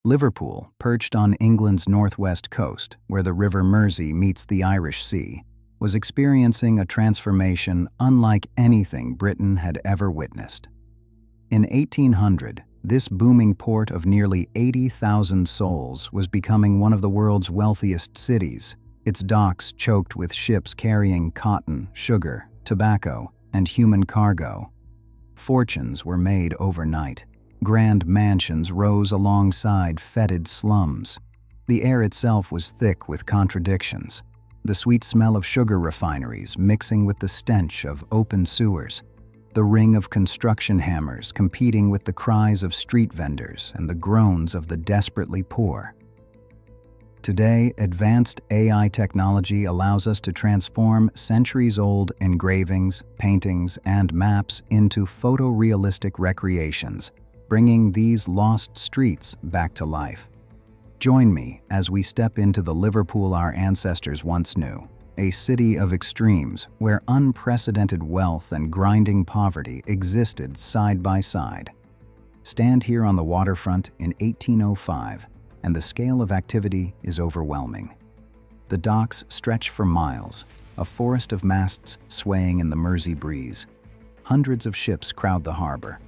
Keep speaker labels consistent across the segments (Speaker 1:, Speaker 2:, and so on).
Speaker 1: Liverpool, perched on England's northwest coast, where the River Mersey meets the Irish Sea, was experiencing a transformation unlike anything Britain had ever witnessed. In 1800, this booming port of nearly 80,000 souls was becoming one of the world's wealthiest cities, its docks choked with ships carrying cotton, sugar, tobacco, and human cargo. Fortunes were made overnight. Grand mansions rose alongside fetid slums. The air itself was thick with contradictions. The sweet smell of sugar refineries mixing with the stench of open sewers. The ring of construction hammers competing with the cries of street vendors and the groans of the desperately poor. Today, advanced AI technology allows us to transform centuries-old engravings, paintings, and maps into photorealistic recreations, bringing these lost streets back to life. Join me as we step into the Liverpool our ancestors once knew, a city of extremes where unprecedented wealth and grinding poverty existed side by side. Stand here on the waterfront in 1805, and the scale of activity is overwhelming. The docks stretch for miles, a forest of masts swaying in the Mersey breeze. Hundreds of ships crowd the harbor.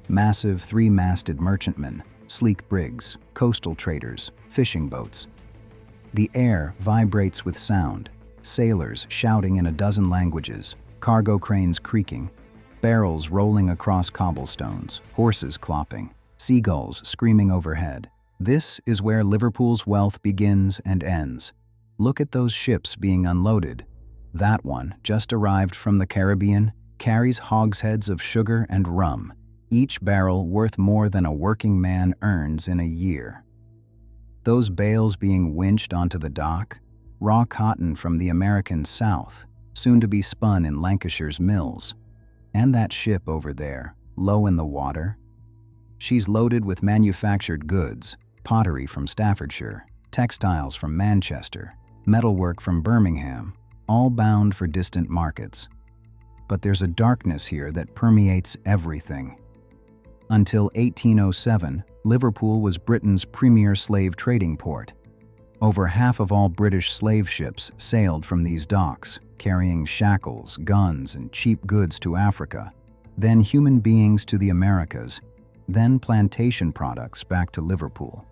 Speaker 1: Massive three-masted merchantmen, sleek brigs, coastal traders, fishing boats. The air vibrates with sound, sailors shouting in a dozen languages, cargo cranes creaking, barrels rolling across cobblestones, horses clopping, seagulls screaming overhead. This is where Liverpool's wealth begins and ends. Look at those ships being unloaded. That one, just arrived from the Caribbean, carries hogsheads of sugar and rum, each barrel worth more than a working man earns in a year. Those bales being winched onto the dock, raw cotton from the American South, soon to be spun in Lancashire's mills. And that ship over there, low in the water, she's loaded with manufactured goods, pottery from Staffordshire, textiles from Manchester, metalwork from Birmingham, all bound for distant markets. But there's a darkness here that permeates everything. Until 1807, Liverpool was Britain's premier slave trading port. Over half of all British slave ships sailed from these docks, carrying shackles, guns, and cheap goods to Africa, then human beings to the Americas, then plantation products back to Liverpool.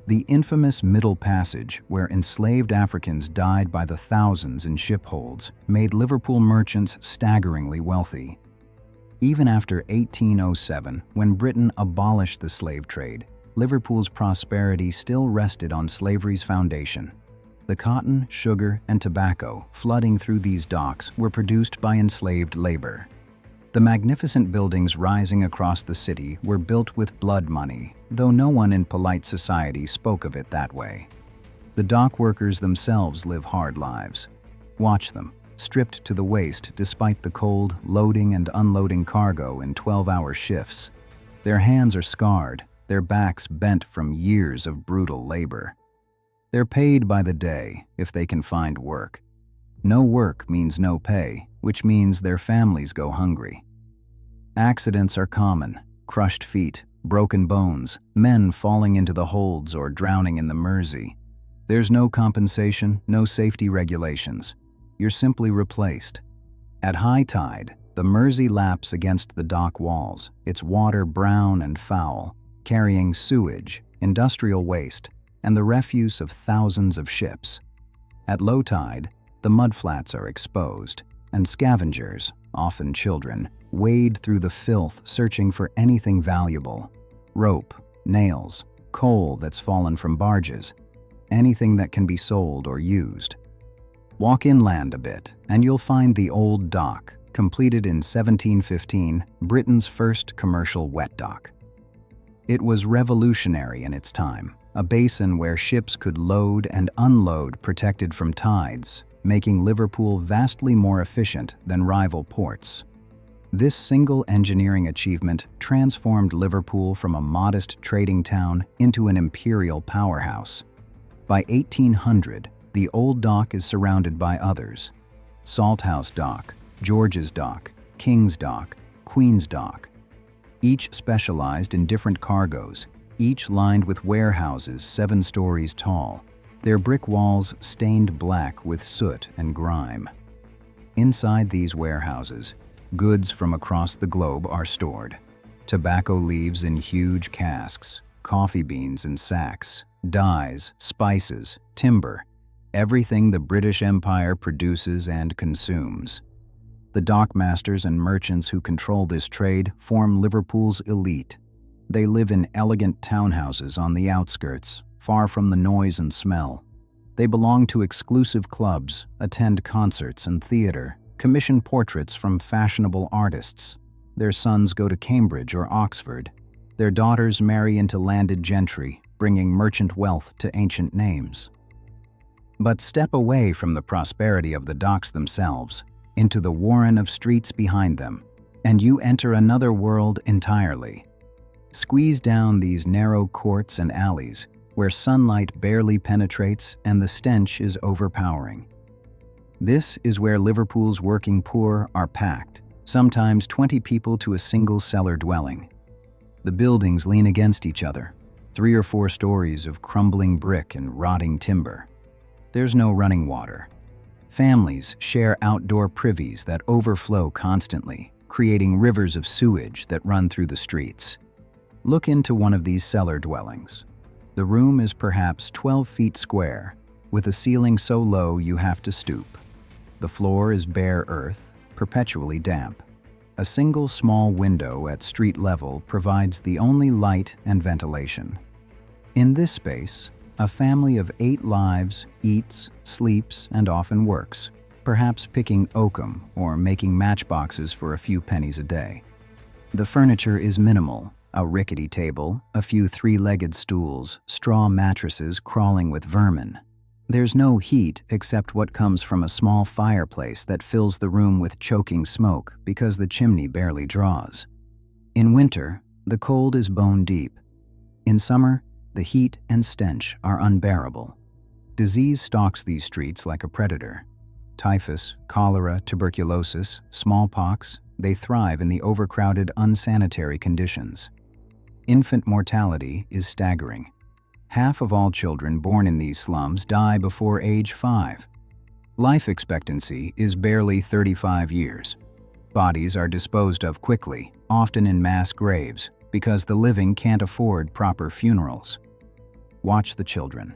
Speaker 1: The infamous Middle Passage, where enslaved Africans died by the thousands in shipholds, made Liverpool merchants staggeringly wealthy. Even after 1807, when Britain abolished the slave trade, Liverpool's prosperity still rested on slavery's foundation. The cotton, sugar, and tobacco flooding through these docks were produced by enslaved labor. The magnificent buildings rising across the city were built with blood money, though no one in polite society spoke of it that way. The dock workers themselves live hard lives. Watch them, stripped to the waist despite the cold, loading and unloading cargo in 12-hour shifts. Their hands are scarred, their backs bent from years of brutal labor. They're paid by the day if they can find work. No work means no pay, which means their families go hungry. Accidents are common: crushed feet, broken bones, men falling into the holds or drowning in the Mersey. There's no compensation, no safety regulations. You're simply replaced. At high tide, the Mersey laps against the dock walls, its water brown and foul, carrying sewage, industrial waste, and the refuse of thousands of ships. At low tide, the mudflats are exposed, and scavengers, often children, wade through the filth searching for anything valuable: rope, nails, coal that's fallen from barges, anything that can be sold or used. Walk inland a bit, and you'll find the Old Dock, completed in 1715, Britain's first commercial wet dock. It was revolutionary in its time, a basin where ships could load and unload protected from tides, making Liverpool vastly more efficient than rival ports. This single engineering achievement transformed Liverpool from a modest trading town into an imperial powerhouse. By 1800, the Old Dock is surrounded by others: Salthouse Dock, George's Dock, King's Dock, Queen's Dock. Each specialized in different cargoes, each lined with warehouses 7 stories tall, their brick walls stained black with soot and grime. Inside these warehouses, goods from across the globe are stored. Tobacco leaves in huge casks, coffee beans in sacks, dyes, spices, timber, everything the British Empire produces and consumes. The dockmasters and merchants who control this trade form Liverpool's elite. They live in elegant townhouses on the outskirts, far from the noise and smell. They belong to exclusive clubs, attend concerts and theater, commission portraits from fashionable artists. Their sons go to Cambridge or Oxford. Their daughters marry into landed gentry, bringing merchant wealth to ancient names. But step away from the prosperity of the docks themselves, into the warren of streets behind them, and you enter another world entirely. Squeeze down these narrow courts and alleys, where sunlight barely penetrates and the stench is overpowering. This is where Liverpool's working poor are packed, sometimes 20 people to a single cellar dwelling. The buildings lean against each other, 3 or 4 stories of crumbling brick and rotting timber. There's no running water. Families share outdoor privies that overflow constantly, creating rivers of sewage that run through the streets. Look into one of these cellar dwellings. The room is perhaps 12 feet square, with a ceiling so low you have to stoop. The floor is bare earth, perpetually damp. A single small window at street level provides the only light and ventilation. In this space, a family of 8 lives eats, sleeps, and often works, perhaps picking oakum or making matchboxes for a few pennies a day. The furniture is minimal: a rickety table, a few 3-legged stools, straw mattresses crawling with vermin. There's no heat except what comes from a small fireplace that fills the room with choking smoke because the chimney barely draws. In winter, the cold is bone deep. In summer, the heat and stench are unbearable. Disease stalks these streets like a predator. Typhus, cholera, tuberculosis, smallpox, they thrive in the overcrowded, unsanitary conditions. Infant mortality is staggering. Half of all children born in these slums die before age 5. Life expectancy is barely 35 years. Bodies are disposed of quickly, often in mass graves, because the living can't afford proper funerals. Watch the children.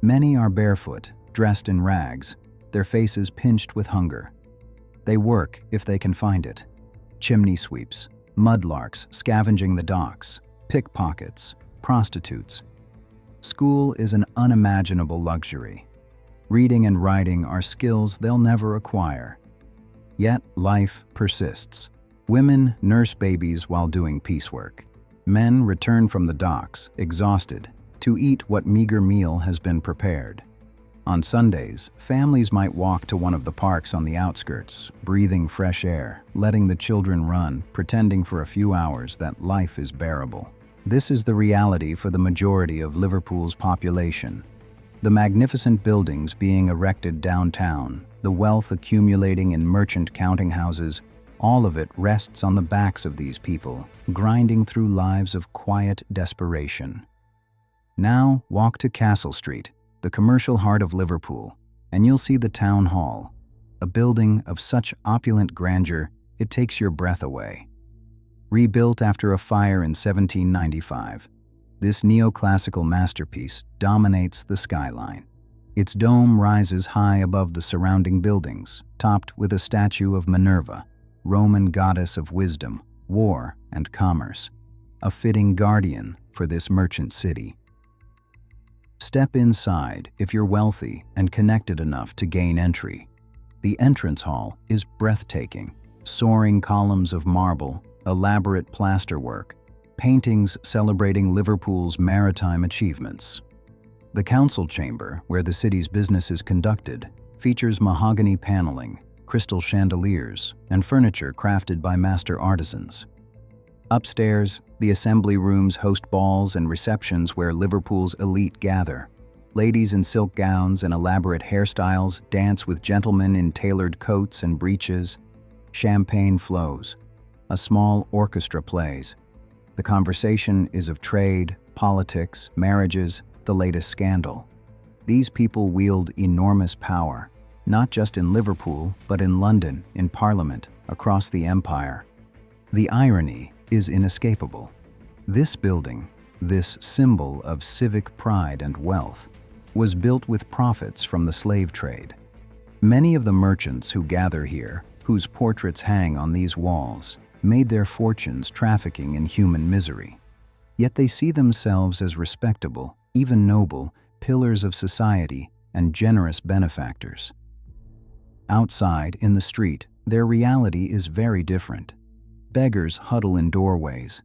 Speaker 1: Many are barefoot, dressed in rags, their faces pinched with hunger. They work if they can find it. Chimney sweeps, mudlarks scavenging the docks, pickpockets, prostitutes. School is an unimaginable luxury. Reading and writing are skills they'll never acquire. Yet life persists. Women nurse babies while doing piecework. Men return from the docks, exhausted, to eat what meager meal has been prepared. On Sundays, families might walk to one of the parks on the outskirts, breathing fresh air, letting the children run, pretending for a few hours that life is bearable. This is the reality for the majority of Liverpool's population. The magnificent buildings being erected downtown, the wealth accumulating in merchant counting houses, all of it rests on the backs of these people, grinding through lives of quiet desperation. Now walk to Castle Street, the commercial heart of Liverpool, and you'll see the Town Hall, a building of such opulent grandeur it takes your breath away. Rebuilt after a fire in 1795, this neoclassical masterpiece dominates the skyline. Its dome rises high above the surrounding buildings, topped with a statue of Minerva, Roman goddess of wisdom, war, and commerce, a fitting guardian for this merchant city. Step inside if you're wealthy and connected enough to gain entry. The entrance hall is breathtaking. Soaring columns of marble, elaborate plasterwork, paintings celebrating Liverpool's maritime achievements. The council chamber, where the city's business is conducted, features mahogany paneling, crystal chandeliers, and furniture crafted by master artisans. Upstairs, the assembly rooms host balls and receptions where Liverpool's elite gather. Ladies in silk gowns and elaborate hairstyles dance with gentlemen in tailored coats and breeches. Champagne flows. A small orchestra plays. The conversation is of trade, politics, marriages, the latest scandal. These people wield enormous power, not just in Liverpool, but in London, in Parliament, across the empire. The irony is inescapable. This building, this symbol of civic pride and wealth, was built with profits from the slave trade. Many of the merchants who gather here, whose portraits hang on these walls, made their fortunes trafficking in human misery. Yet they see themselves as respectable, even noble, pillars of society and generous benefactors. Outside, in the street, their reality is very different. Beggars huddle in doorways.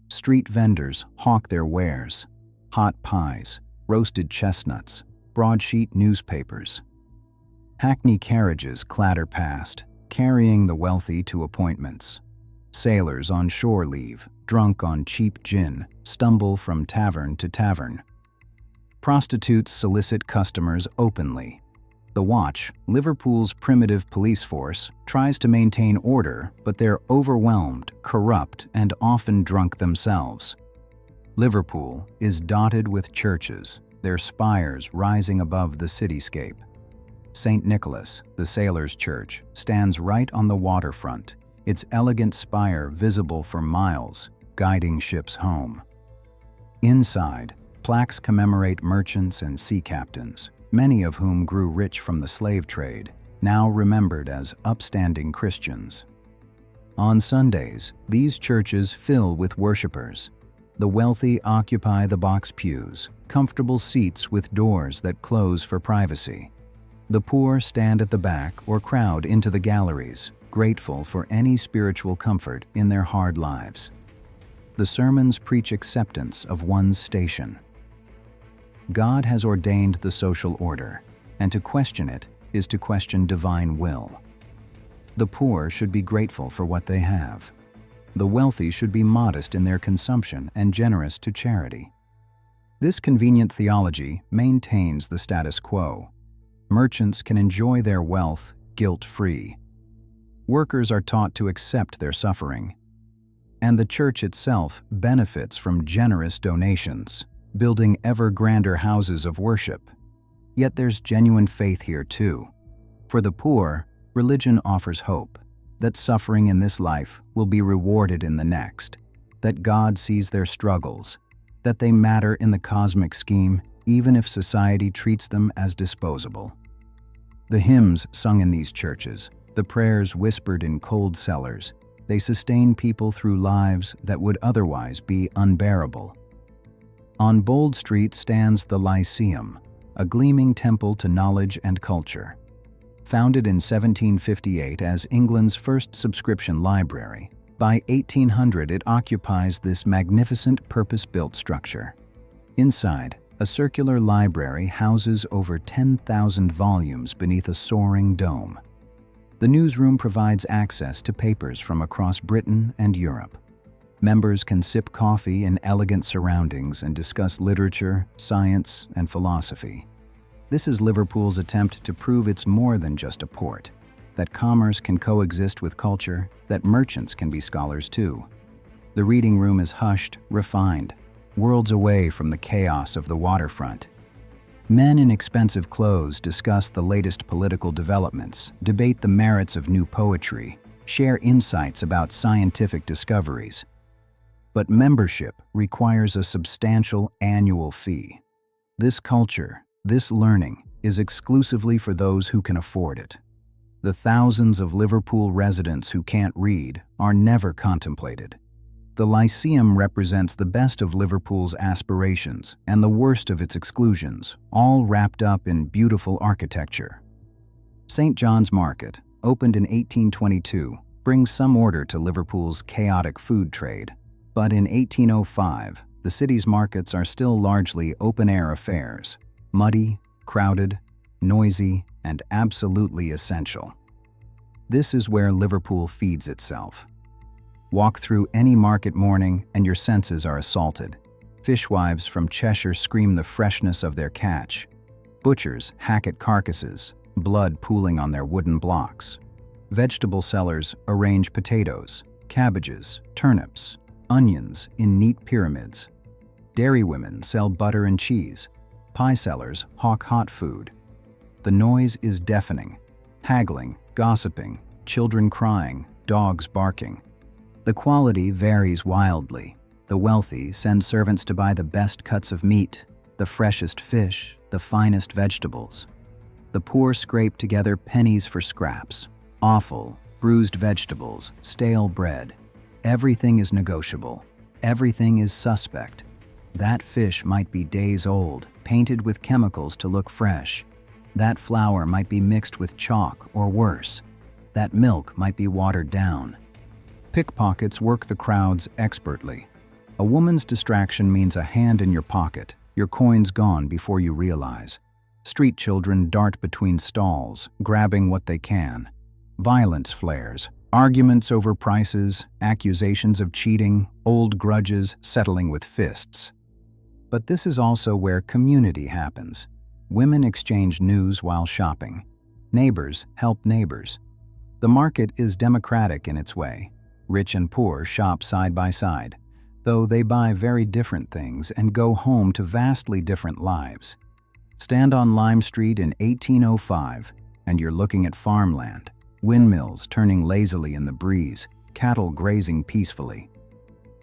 Speaker 1: Street vendors hawk their wares: hot pies, roasted chestnuts, broadsheet newspapers. Hackney carriages clatter past, carrying the wealthy to appointments. Sailors on shore leave, drunk on cheap gin, stumble from tavern to tavern. Prostitutes solicit customers openly. The Watch, Liverpool's primitive police force, tries to maintain order, but they're overwhelmed, corrupt, and often drunk themselves. Liverpool is dotted with churches, their spires rising above the cityscape. St. Nicholas, the sailors' church, stands right on the waterfront, its elegant spire visible for miles, guiding ships home. Inside, plaques commemorate merchants and sea captains, many of whom grew rich from the slave trade, now remembered as upstanding Christians. On Sundays, these churches fill with worshippers. The wealthy occupy the box pews, comfortable seats with doors that close for privacy. The poor stand at the back or crowd into the galleries, grateful for any spiritual comfort in their hard lives. The sermons preach acceptance of one's station. God has ordained the social order, and to question it is to question divine will. The poor should be grateful for what they have. The wealthy should be modest in their consumption and generous to charity. This convenient theology maintains the status quo. Merchants can enjoy their wealth guilt-free. Workers are taught to accept their suffering. And the church itself benefits from generous donations, building ever grander houses of worship. Yet there's genuine faith here too. For the poor, religion offers hope that suffering in this life will be rewarded in the next, that God sees their struggles, that they matter in the cosmic scheme even if society treats them as disposable. The hymns sung in these churches, the prayers whispered in cold cellars, they sustain people through lives that would otherwise be unbearable. On Bold Street stands the Lyceum, a gleaming temple to knowledge and culture. Founded in 1758 as England's first subscription library, by 1800 it occupies this magnificent purpose-built structure. Inside, a circular library houses over 10,000 volumes beneath a soaring dome. The newsroom provides access to papers from across Britain and Europe. Members can sip coffee in elegant surroundings and discuss literature, science, and philosophy. This is Liverpool's attempt to prove it's more than just a port, that commerce can coexist with culture, that merchants can be scholars too. The reading room is hushed, refined, worlds away from the chaos of the waterfront. Men in expensive clothes discuss the latest political developments, debate the merits of new poetry, share insights about scientific discoveries. But membership requires a substantial annual fee. This culture, this learning, is exclusively for those who can afford it. The thousands of Liverpool residents who can't read are never contemplated. The Lyceum represents the best of Liverpool's aspirations and the worst of its exclusions, all wrapped up in beautiful architecture. St. John's Market, opened in 1822, brings some order to Liverpool's chaotic food trade. But in 1805, the city's markets are still largely open-air affairs, muddy, crowded, noisy, and absolutely essential. This is where Liverpool feeds itself. Walk through any market morning and your senses are assaulted. Fishwives from Cheshire scream the freshness of their catch. Butchers hack at carcasses, blood pooling on their wooden blocks. Vegetable sellers arrange potatoes, cabbages, turnips, onions in neat pyramids. Dairy women sell butter and cheese. Pie sellers hawk hot food. The noise is deafening. Haggling, gossiping, children crying, dogs barking. The quality varies wildly. The wealthy send servants to buy the best cuts of meat, the freshest fish, the finest vegetables. The poor scrape together pennies for scraps. Offal, bruised vegetables, stale bread. Everything is negotiable. Everything is suspect. That fish might be days old, painted with chemicals to look fresh. That flour might be mixed with chalk or worse. That milk might be watered down. Pickpockets work the crowds expertly. A woman's distraction means a hand in your pocket, your coins gone before you realize. Street children dart between stalls, grabbing what they can. Violence flares, arguments over prices, accusations of cheating, old grudges settling with fists. But this is also where community happens. Women exchange news while shopping. Neighbors help neighbors. The market is democratic in its way. Rich and poor shop side by side, though they buy very different things and go home to vastly different lives. Stand on Lime Street in 1805, and you're looking at farmland, windmills turning lazily in the breeze, cattle grazing peacefully.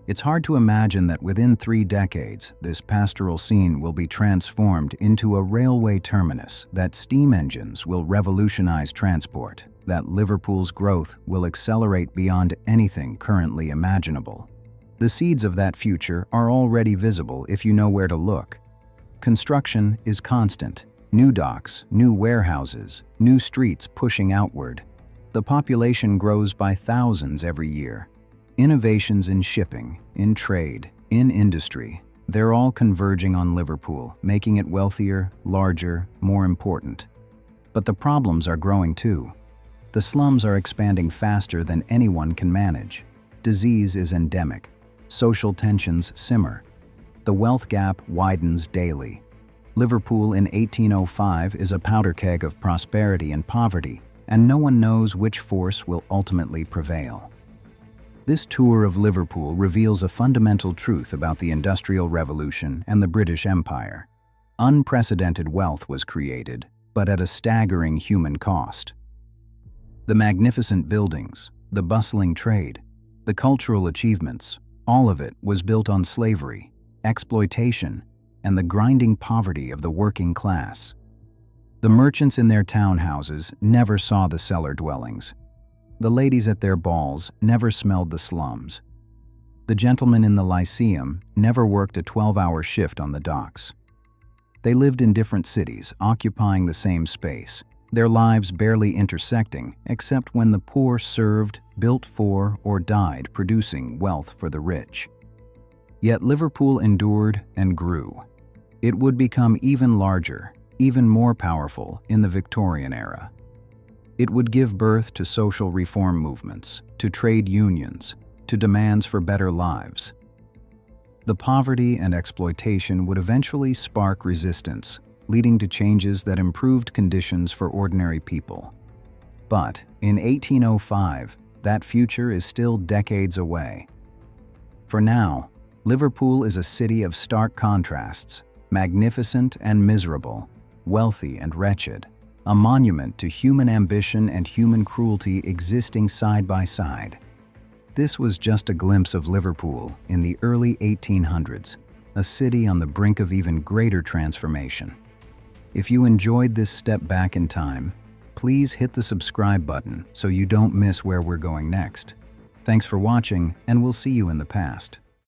Speaker 1: It's hard to imagine that within 3 decades, this pastoral scene will be transformed into a railway terminus, that steam engines will revolutionize transport, that Liverpool's growth will accelerate beyond anything currently imaginable. The seeds of that future are already visible if you know where to look. Construction is constant. New docks, new warehouses, new streets pushing outward. The population grows by thousands every year. Innovations in shipping, in trade, in industry, they're all converging on Liverpool, making it wealthier, larger, more important. But the problems are growing too. The slums are expanding faster than anyone can manage. Disease is endemic. Social tensions simmer. The wealth gap widens daily. Liverpool in 1805 is a powder keg of prosperity and poverty, and no one knows which force will ultimately prevail. This tour of Liverpool reveals a fundamental truth about the Industrial Revolution and the British Empire. Unprecedented wealth was created, but at a staggering human cost. The magnificent buildings, the bustling trade, the cultural achievements, all of it was built on slavery, exploitation, and the grinding poverty of the working class. The merchants in their townhouses never saw the cellar dwellings. The ladies at their balls never smelled the slums. The gentlemen in the Lyceum never worked a 12-hour shift on the docks. They lived in different cities, occupying the same space, their lives barely intersecting except when the poor served, built for, or died producing wealth for the rich. Yet Liverpool endured and grew. It would become even larger, even more powerful in the Victorian era. It would give birth to social reform movements, to trade unions, to demands for better lives. The poverty and exploitation would eventually spark resistance, leading to changes that improved conditions for ordinary people. But in 1805, that future is still decades away. For now, Liverpool is a city of stark contrasts, magnificent and miserable, wealthy and wretched, a monument to human ambition and human cruelty existing side by side. This was just a glimpse of Liverpool in the early 1800s, a city on the brink of even greater transformation. If you enjoyed this step back in time, please hit the subscribe button so you don't miss where we're going next. Thanks for watching, and we'll see you in the past.